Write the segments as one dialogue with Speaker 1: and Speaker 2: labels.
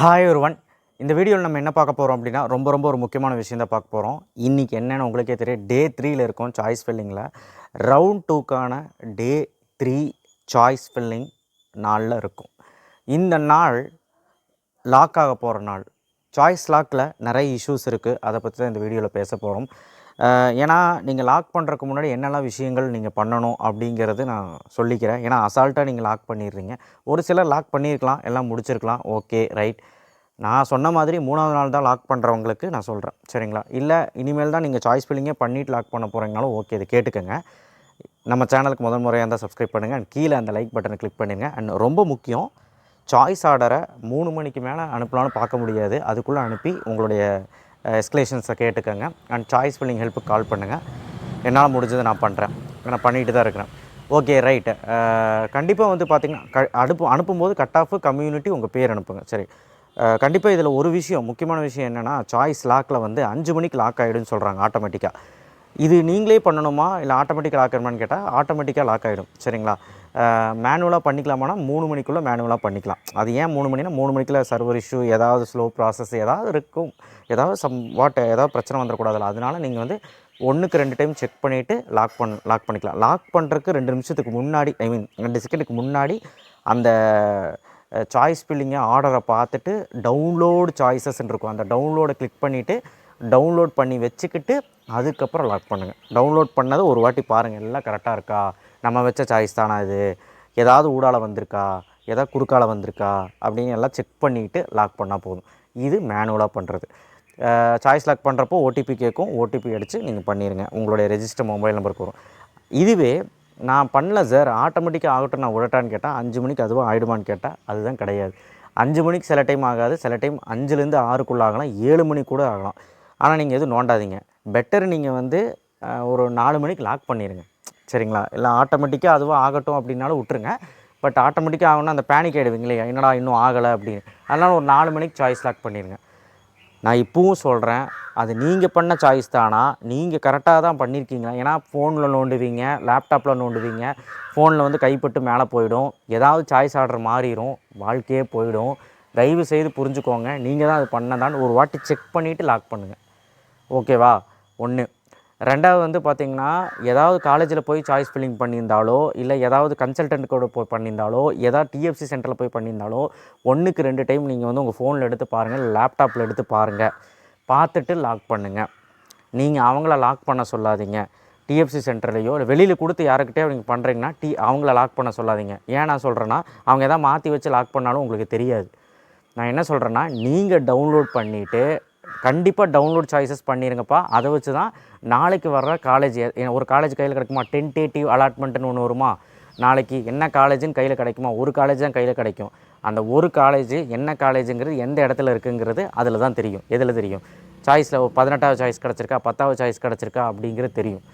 Speaker 1: Hi ஒருவன் இந்த வீடியோவில் நம்ம என்ன பார்க்க போகிறோம் அப்படின்னா ரொம்ப ஒரு முக்கியமான விஷயம் தான் பார்க்க போகிறோம். இன்றைக்கி என்னென்னு உங்களுக்கே தெரியும், டே 3ல் இருக்கும் சாய்ஸ் ஃபில்லிங்கில். ரவுண்ட் 2க்கான டே 3 சாய்ஸ் ஃபில்லிங் நாளில் இருக்கும். இந்த நாள் லாக் ஆக போகிற நாள். சாய்ஸ் லாக்கில் நிறைய இஷ்யூஸ் இருக்குது, அதை பற்றி தான் இந்த வீடியோவில் பேச போகிறோம். ஏன்னா நீங்கள் லாக் பண்ணுறதுக்கு முன்னாடி என்னெல்லாம் விஷயங்கள் நீங்கள் பண்ணணும் அப்படிங்கிறது நான் சொல்லிக்கிறேன். ஏன்னா அசால்ட்டாக நீங்கள் லாக் பண்ணிடுறீங்க. ஒரு சிலர் லாக் பண்ணியிருக்கலாம், எல்லாம் முடிச்சிருக்கலாம், ஓகே ரைட். நான் சொன்ன மாதிரி 3வது நாள் தான் லாக் பண்ணுறவங்களுக்கு நான் சொல்கிறேன், சரிங்களா? இல்லை இனிமேல் தான் நீங்கள் சாய்ஸ் ஃபில்லிங்கே பண்ணிவிட்டு லாக் பண்ண போகிறீங்கனாலும் ஓகே, இது கேட்டுக்கோங்க. நம்ம சேனலுக்கு முதல் முறையாக இருந்தால் சப்ஸ்கிரைப் பண்ணுங்கள் அண்ட் கீழே அந்த லைக் பட்டனை கிளிக் பண்ணுங்கள். அண்ட் ரொம்ப முக்கியம், சாய்ஸ் ஆர்டரை 3 மணிக்கு மேலே அனுப்பலான்னு பார்க்க முடியாது, அதுக்குள்ளே அனுப்பி உங்களுடைய எஸ்கலேஷன்ஸை கேட்டுக்கோங்க. அண்ட் சாய்ஸ் ஃபில்லிங் ஹெல்ப்புக்கு கால் பண்ணுங்கள். என்னால் முடிஞ்சதை நான் பண்ணுறேன், நான் பண்ணிட்டு தான் இருக்கிறேன். Okay right. கண்டிப்பாக வந்து பார்த்திங்கன்னா அனுப்பும்போது கட் ஆஃப் கம்யூனிட்டி உங்கள் பேர் அனுப்புங்க, சரி? கண்டிப்பாக இதில் ஒரு விஷயம், முக்கியமான விஷயம் என்னென்னா, சாய்ஸ் லாக்கில் வந்து 5 மணிக்கு லாக் ஆகிடும்னு சொல்கிறாங்க ஆட்டோமேட்டிக்காக. இது நீங்களே பண்ணணுமா இல்லை ஆட்டோமேட்டிக்காக லாக் ஆகிடுமான்னு கேட்டால் ஆட்டோமேட்டிக்காக லாக் ஆகிடும், சரிங்களா? மேனுவலாக பண்ணிக்கலாமானா 3 மணிக்குள்ளே மேனுவலாக பண்ணிக்கலாம். அது ஏன் 3 மணினா 3 மணிக்குள்ள சர்வர் இஷ்யூ, ஏதாவது ஸ்லோ ப்ராசஸ் ஏதாவது இருக்கும், ஏதாவது ஏதாவது பிரச்சனை வந்துடக்கூடாதுல்ல. அதனால் நீங்கள் வந்து 1க்கு 2 டைம் செக் பண்ணிவிட்டு லாக் பண்ணிக்கலாம். லாக் பண்ணுறதுக்கு 2 நிமிஷத்துக்கு முன்னாடி, 2 செகண்டுக்கு முன்னாடி அந்த சாய்ஸ் ஃபில்லிங்கை ஆர்டரை பார்த்துட்டு டவுன்லோட் சாய்ஸஸ்ன்னு இருக்கும், அந்த டவுன்லோடை கிளிக் பண்ணிவிட்டு டவுன்லோட் பண்ணி வச்சுக்கிட்டு அதுக்கப்புறம் லாக் பண்ணுங்கள். டவுன்லோட் பண்ணதை ஒரு வாட்டி பாருங்கள், எல்லாம் கரெக்டாக இருக்கா, நம்ம வச்ச சாய்ஸ் தானா, இது ஏதாவது ஊடால வந்திருக்கா, ஏதாவது குறுக்கால வந்திருக்கா அப்படின்னு எல்லாம் செக் பண்ணிவிட்டு லாக் பண்ணால் போதும். இது மேனுவலாக பண்ணுறது. சாய்ஸ் லாக் பண்ணுறப்போ ஓடிபி கேட்கும், ஓடிபி அடித்து நீங்கள் பண்ணிடுங்க, உங்களுடைய ரெஜிஸ்டர் மொபைல் நம்பருக்கு வரும். இதுவே நான் பண்ணல சார், ஆட்டோமேட்டிக்காக ஆகட்டும் நான் விடட்டான்னு கேட்டால் 5 மணிக்கு அதுவும் ஆகிடுமான்னு கேட்டால் அதுதான் கிடையாது. 5 மணிக்கு சில டைம் ஆகாது, சில டைம் 5லேருந்து 6க்குள்ளே ஆகலாம், 7 மணிக்கு கூட ஆகலாம். ஆனால் நீங்கள் எதுவும் நோண்டாதீங்க. பெட்டர் நீங்கள் வந்து ஒரு 4 மணிக்கு லாக் பண்ணிடுங்க, சரிங்களா? இல்லை ஆட்டோமேட்டிக்காக அதுவும் ஆகட்டும் அப்படின்னாலும் விட்டுருங்க. பட் ஆட்டோமேட்டிக்காக ஆகணும்னா அந்த பேனிக் ஆகிடுவீங்களே, என்னடா இன்னும் ஆகலை அப்படின்னு. அதனால் ஒரு 4 மணிக்கு சாய்ஸ் லாக் பண்ணிடுங்க. நான் இப்போவும் சொல்கிறேன், அது நீங்கள் பண்ண சாய்ஸ் தானா, நீங்கள் கரெக்டாக தான் பண்ணியிருக்கீங்களா? ஏன்னா ஃபோனில் நோண்டுவீங்க, லேப்டாப்பில் நோண்டுவீங்க, ஃபோனில் வந்து கைப்பட்டு மேலே போயிடும், ஏதாவது சாய்ஸ் ஆர்டர் மாறிடும், வாழ்க்கையே போயிடும். தயவு செய்து புரிஞ்சுக்கோங்க, நீங்கள் தான் அது பண்ணதான்னு ஒரு வாட்டி செக் பண்ணிவிட்டு லாக் பண்ணுங்கள், ஓகேவா? 1. 2வது வந்து பார்த்திங்கன்னா, ஏதாவது காலேஜில் போய் சாய்ஸ் ஃபில்லிங் பண்ணியிருந்தாலோ, இல்லை ஏதாவது கன்சல்டன்ட் கூட போய் பண்ணியிருந்தாலோ, ஏதாவது டிஎஃப்சி சென்டரில் போய் பண்ணியிருந்தாலோ 1க்கு 2 டைம் நீங்கள் வந்து உங்கள் ஃபோனில் எடுத்து பாருங்கள், லேப்டாப்பில் எடுத்து பாருங்கள், பார்த்துட்டு லாக் பண்ணுங்கள். நீங்கள் அவங்கள லாக் பண்ண சொல்லாதீங்க. டிஎஃப்சி சென்டர்லையோ இல்லை வெளியில் கொடுத்து யாருக்கிட்டே நீங்கள் பண்ணுறீங்கன்னா அவங்கள லாக் பண்ண சொல்லாதீங்க. ஏன் நான் சொல்கிறேன்னா, அவங்க எதாவது மாற்றி வச்சு லாக் பண்ணாலும் உங்களுக்கு தெரியாது. நான் என்ன சொல்கிறேன்னா, நீங்கள் டவுன்லோட் பண்ணிவிட்டு கண்டிப்பாக டவுன்லோட் சாய்ஸஸ் பண்ணிடுங்கப்பா. அதை வச்சு தான் நாளைக்கு வர்ற காலேஜ், ஒரு காலேஜ் கையில் கிடைக்குமா, டென்டேட்டிவ் அலாட்மெண்ட்டுன்னு ஒன்று வருமா, நாளைக்கு என்ன காலேஜுன்னு கையில் கிடைக்குமா, ஒரு காலேஜ் தான் கையில் கிடைக்கும். அந்த ஒரு காலேஜ் என்ன காலேஜுங்கிறது எந்த இடத்துல இருக்குங்கிறது அதில் தான் தெரியும். எதில் தெரியும்? சாய்ஸில் 18வது சாய்ஸ் கிடச்சிருக்கா, 10வது சாய்ஸ் கிடச்சிருக்கா அப்படிங்கிறது தெரியும்.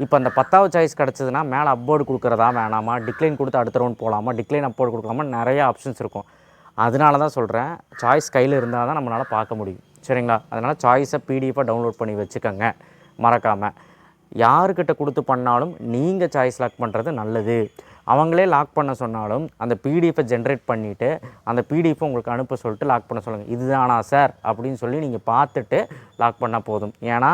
Speaker 1: இப்போ அந்த 10வது சாய்ஸ் கிடச்சதுன்னா மேலே அப்போர்டு கொடுக்குறதா வேணாமா, டிக்ளைன் கொடுத்து அடுத்த ரவுண்ட் போகலாமா, டிக்ளைன் அப்போர்டு கொடுக்கலாமா, நிறைய ஆப்ஷன்ஸ் இருக்கும். அதனால தான் சொல்கிறேன், சாய்ஸ் கையில் இருந்தால் தான் நம்மளால் பார்க்க முடியும், சரிங்களா? அதனால் சாய்ஸை பிடிஎஃபாக டவுன்லோட் பண்ணி வச்சுக்கோங்க மறக்காமல். யாருக்கிட்ட கொடுத்து பண்ணாலும் நீங்கள் சாய்ஸ் லாக் பண்ணுறது நல்லது. அவங்களே லாக் பண்ண சொன்னாலும் அந்த பிடிஎஃபை ஜென்ரேட் பண்ணிவிட்டு அந்த பிடிஎஃபை உங்களுக்கு அனுப்ப சொல்லிட்டு லாக் பண்ண சொல்லுங்கள். இதுதானா சார் அப்படின்னு சொல்லி நீங்கள் பார்த்துட்டு லாக் பண்ணால் போதும். ஏன்னா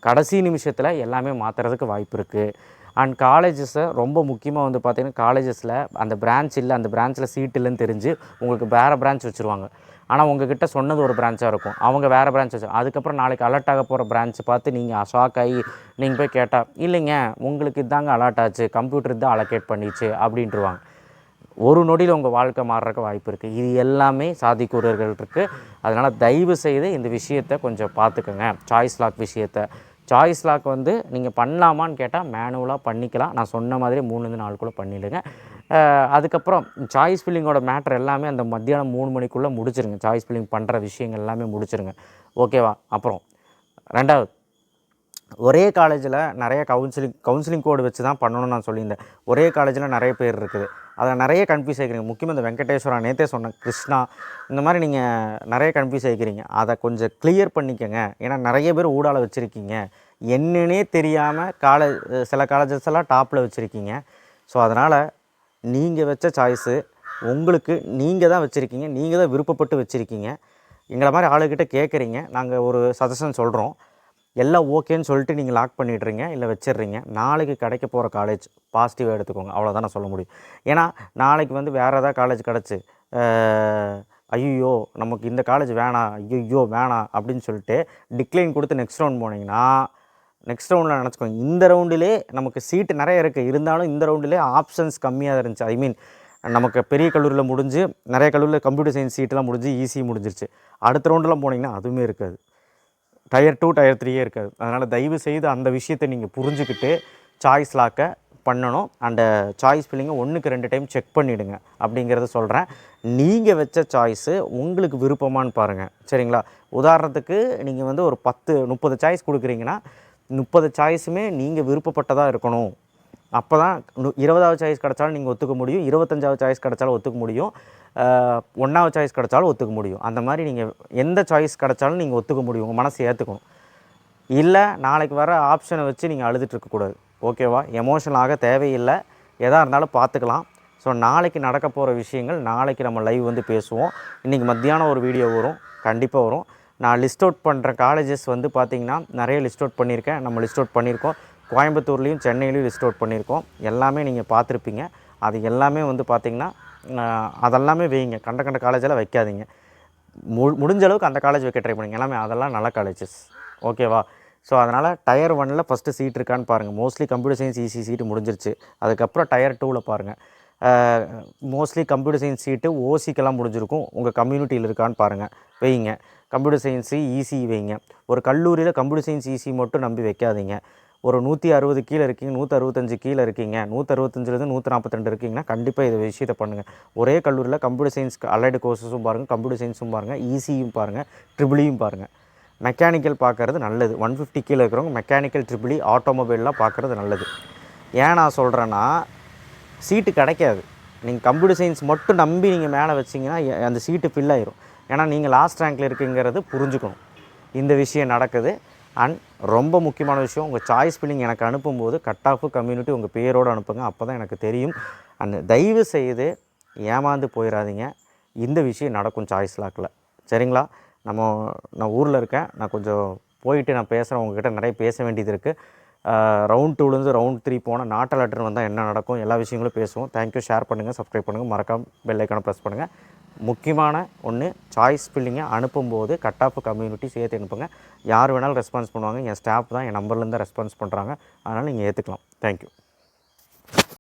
Speaker 1: கடைசி நிமிஷத்தில் எல்லாமே மாற்றுறதுக்கு வாய்ப்பு இருக்குது. அண்ட் காலேஜஸை ரொம்ப முக்கியமாக வந்து பார்த்திங்கன்னா, காலேஜஸில் அந்த பிரான்ச் இல்லை, அந்த பிரான்ச்சில் சீட் இல்லைன்னு தெரிஞ்சு உங்களுக்கு வேறு பிரான்ச் வச்சுருவாங்க. ஆனால் உங்ககிட்ட சொன்னது ஒரு பிரான்ச்சாக இருக்கும், அவங்க வேறு பிரான்ச் வச்சு அதுக்கப்புறம் நாளைக்கு அலர்ட் ஆக போகிற பிரான்ச்சை பார்த்து நீங்கள் ஷாக் ஆகி நீங்கள் போய் கேட்டால், இல்லைங்க உங்களுக்கு இதாங்க அலர்ட் ஆச்சு, கம்ப்யூட்டர் தான் அலோகேட் பண்ணிச்சு அப்படின்ட்டுருவாங்க. ஒரு நொடியில் உங்கள் வாழ்க்கை மாறுறதுக்கு வாய்ப்பு இருக்குது. இது எல்லாமே சாத்தியக்கூறுகள் இருக்குது. அதனால் தயவு செய்து இந்த விஷயத்தை கொஞ்சம் பார்த்துக்கோங்க. சாய்ஸ் லாக் விஷயத்தை, சாய்ஸ் லாக் வந்து நீங்கள் பண்ணலாமான்னு கேட்டால் மேனுவலாக பண்ணிக்கலாம். நான் சொன்ன மாதிரி 3லேருந்து 4க்குள்ளே பண்ணிவிடுங்க. அதுக்கப்புறம் சாய்ஸ் ஃபில்லிங்கோட மேட்ரு எல்லாமே அந்த மத்தியானம் 3 மணிக்குள்ளே முடிச்சிருங்க. சாய்ஸ் ஃபில்லிங் பண்ணுற விஷயங்கள் எல்லாமே முடிச்சிருங்க, ஓகேவா? அப்புறம் 2வது, ஒரே காலேஜில் நிறைய கவுன்சிலிங் கோடு வச்சு தான் பண்ணணும்னு நான் சொல்லியிருந்தேன். ஒரே காலேஜில் நிறைய பேர் இருக்குது, அதில் நிறைய கன்ஃபியூஸ் ஆகிக்கிறீங்க. முக்கியமாக இந்த வெங்கடேஸ்வரா, நேற்றே சொன்னேன், கிருஷ்ணா, இந்த மாதிரி நீங்கள் நிறைய கன்ஃபியூஸ் ஆகிக்கிறீங்க. அதை கொஞ்சம் கிளியர் பண்ணிக்கோங்க. ஏன்னா நிறைய பேர் ஊடால வச்சுருக்கீங்க, என்னன்னே தெரியாமல் சில காலேஜஸ் எல்லாம் டாப்பில் வச்சுருக்கீங்க. ஸோ அதனால் நீங்கள் வச்ச சாய்ஸு உங்களுக்கு நீங்கள் தான் வச்சுருக்கீங்க, நீங்கள் தான் விருப்பப்பட்டு வச்சுருக்கீங்க. எங்களை மாதிரி ஆளுக்கிட்ட கேட்குறீங்க, நாங்கள் ஒரு சஜஷன் சொல்கிறோம். எல்லாம் ஓகேன்னு சொல்லிட்டு நீங்கள் லாக் பண்ணிடுறீங்க, இல்லை வச்சிடுறீங்க. நாளைக்கு கிடைக்க போகிற காலேஜ் பாசிட்டிவாக எடுத்துக்கோங்க, அவ்வளோதான் நான் சொல்ல முடியும். ஏன்னா நாளைக்கு வந்து வேறு ஏதாவது காலேஜ் கிடச்சி ஐயோ நமக்கு இந்த காலேஜ் வேணாம், ஐயோ வேணாம் அப்படின்னு சொல்லிட்டு டிக்ளைன் கொடுத்து நெக்ஸ்ட் ரவுண்ட் போனீங்கன்னா, நெக்ஸ்ட் ரவுண்டில் நினச்சிக்கோங்க, இந்த ரவுண்டிலே நமக்கு சீட்டு நிறைய இருக்குது, இருந்தாலும் இந்த ரவுண்டிலே ஆப்ஷன்ஸ் கம்மியாக இருந்துச்சு. ஐ மீன் நமக்கு பெரிய கல்லூரியில் முடிஞ்சு நிறைய கல்லூரியில் கம்ப்யூட்டர் சயின்ஸ் சீட்டெலாம் முடிஞ்சு ஈஸி முடிஞ்சிருச்சு. அடுத்த ரவுண்டெலாம் போனீங்கன்னா அதுவுமே இருக்காது, டயர் 2 டயர் 3 இருக்காது. அதனால் தயவு செய்து அந்த விஷயத்தை நீங்கள் புரிஞ்சுக்கிட்டு சாய்ஸ் லாக்கை பண்ணணும். அண்டு சாய்ஸ் ஃபில்லிங்கை 1க்கு 2 டைம் செக் பண்ணிவிடுங்க அப்படிங்கிறத சொல்கிறேன். நீங்கள் வச்ச சாய்ஸு உங்களுக்கு விருப்பமானு பாருங்கள், சரிங்களா? உதாரணத்துக்கு நீங்கள் வந்து ஒரு 30 சாய்ஸ் கொடுக்குறீங்கன்னா 30 சாய்ஸுமே நீங்கள் விருப்பப்பட்டதாக இருக்கணும். அப்போ தான் 20வது சாய்ஸ் கிடச்சாலும் நீங்கள் ஒத்துக்க முடியும், 25வது சாய்ஸ் கிடச்சாலும் ஒத்துக்க முடியும், 1வது சாய்ஸ் கிடச்சாலும் ஒத்துக்க முடியும். அந்த மாதிரி நீங்கள் எந்த சாய்ஸ் கிடச்சாலும் நீங்கள் ஒத்துக்க முடியும், உங்கள் மனசு ஏற்றுக்கணும். இல்லை நாளைக்கு வர ஆப்ஷனை வச்சு நீங்கள் அழுதுட்டு இருக்கக்கூடாது, ஓகேவா? எமோஷனல் ஆக தேவையில்லை, எதாக இருந்தாலும் பார்த்துக்கலாம். ஸோ நாளைக்கு நடக்க போகிற விஷயங்கள் நாளைக்கு நம்ம லைவ் வந்து பேசுவோம். இன்றைக்கி மத்தியானம் ஒரு வீடியோ வரும், கண்டிப்பாக வரும். நான் லிஸ்ட் அவுட் பண்ணுற காலேஜஸ் வந்து பார்த்திங்கன்னா நிறைய லிஸ்ட் அவுட் பண்ணியிருக்கேன், நம்ம லிஸ்ட் அவுட் பண்ணியிருக்கோம். கோயம்புத்தூர்லேயும் சென்னையிலையும் லிஸ்ட் அவுட் பண்ணியிருக்கோம், எல்லாமே நீங்கள் பார்த்துருப்பீங்க. அது எல்லாமே வந்து பார்த்திங்கன்னா அதெல்லாமே வைங்க, கண்ட காலேஜெல்லாம் வைக்காதீங்க. முடிஞ்ச அளவுக்கு அந்த காலேஜ் வைக்க ட்ரை பண்ணுங்கள், எல்லாமே அதெல்லாம் நல்ல காலேஜஸ், ஓகேவா? ஸோ அதனால் டயர் 1ல் ஃபஸ்ட்டு சீட் இருக்கான்னு பாருங்கள். மோஸ்ட்லி கம்ப்யூட்டர் சயின்ஸ் ஈஸி சீட்டு முடிஞ்சிருச்சு. அதுக்கப்புறம் டயர் 2ல் பாருங்கள். மோஸ்ட்லி கம்ப்யூட்டர் சயின்ஸ் சீட்டு ஓசிக்கெல்லாம் முடிஞ்சிருக்கும், உங்கள் கம்யூனிட்டியில் இருக்கான்னு பாருங்கள், வைங்க. கம்ப்யூட்டர் சயின்ஸு ஈஸி வைங்க. ஒரு கல்லூரியில் கம்ப்யூட்டர் சயின்ஸ் ஈஸி மட்டும் நம்பி வைக்காதீங்க. ஒரு 160 கீழே இருக்கீங்க, 165 கீழே இருக்கீங்க, 165லேருந்து 142 இருக்கீங்கன்னா கண்டிப்பாக இது விஷயத்தை பண்ணுங்கள். ஒரே கல்லூரியில் கம்ப்யூட்டர் சயின்ஸ்க்கு அலைடு கோர்ஸஸும் பாருங்கள், கம்ப்யூட்டர் சயின்ஸும் பாருங்கள், ஈஸியும் பாருங்கள், ட்ரிபிளியும் பாருங்கள். மெக்கானிக்கல் பார்க்குறது நல்லது. 150 கீழே இருக்கிறவங்க மெக்கானிக்கல், ட்ரிபிளி, ஆட்டோமொபைல்லாம் பார்க்குறது நல்லது. ஏன் நான் சொல்கிறேன்னா, சீட்டு கிடைக்காது. நீங்கள் கம்ப்யூட்டர் சயின்ஸ் மட்டும் நம்பி நீங்கள் மேலே வச்சிங்கன்னா அந்த சீட்டு ஃபில் ஆயிரும். ஏன்னா நீங்கள் லாஸ்ட் ரேங்க்கில் இருக்குங்கிறது புரிஞ்சுக்கணும். இந்த விஷயம் நடக்குது. அண்ட் ரொம்ப முக்கியமான விஷயம், உங்கள் சாய்ஸ் ஃபில்லிங் எனக்கு அனுப்பும்போது கட் ஆஃப் கம்யூனிட்டி உங்கள் பேரோடு அனுப்புங்க, அப்போ தான் எனக்கு தெரியும். அண்ட் தயவு செய்து ஏமாந்து போயிடாதீங்க, இந்த விஷயம் நடக்கும் சாய்ஸ் லாக்கில், சரிங்களா? நான் ஊரில் இருக்கேன், நான் கொஞ்சம் போயிட்டு நான் பேசுகிறேன், உங்கள்கிட்ட நிறைய பேச வேண்டியது இருக்குது. ரவுண்ட் 2லேருந்து ரவுண்ட் 3 போனால் நாட்டை லெட்டர் வந்தால் என்ன நடக்கும், எல்லா விஷயங்களும் பேசுவோம். தேங்க்யூ. ஷேர் பண்ணுங்கள், சப்ஸ்கிரைப் பண்ணுங்கள், மறக்காம பெல் ஐக்கானை ப்ரெஸ் பண்ணுங்கள். முக்கியமான ஒன்று, சாய்ஸ் ஃபில்லிங்கை அனுப்பும்போது கட் ஆஃப் கம்யூனிட்டி சேர்த்து அனுப்புங்க. யார் வேணாலும் ரெஸ்பான்ஸ் பண்ணுவாங்க, என் ஸ்டாஃப் தான் என் நம்பர்லேருந்து ரெஸ்பான்ஸ் பண்ணுறாங்க, அதனால் நீங்கள் ஏற்றுக்கலாம். தேங்க்யூ.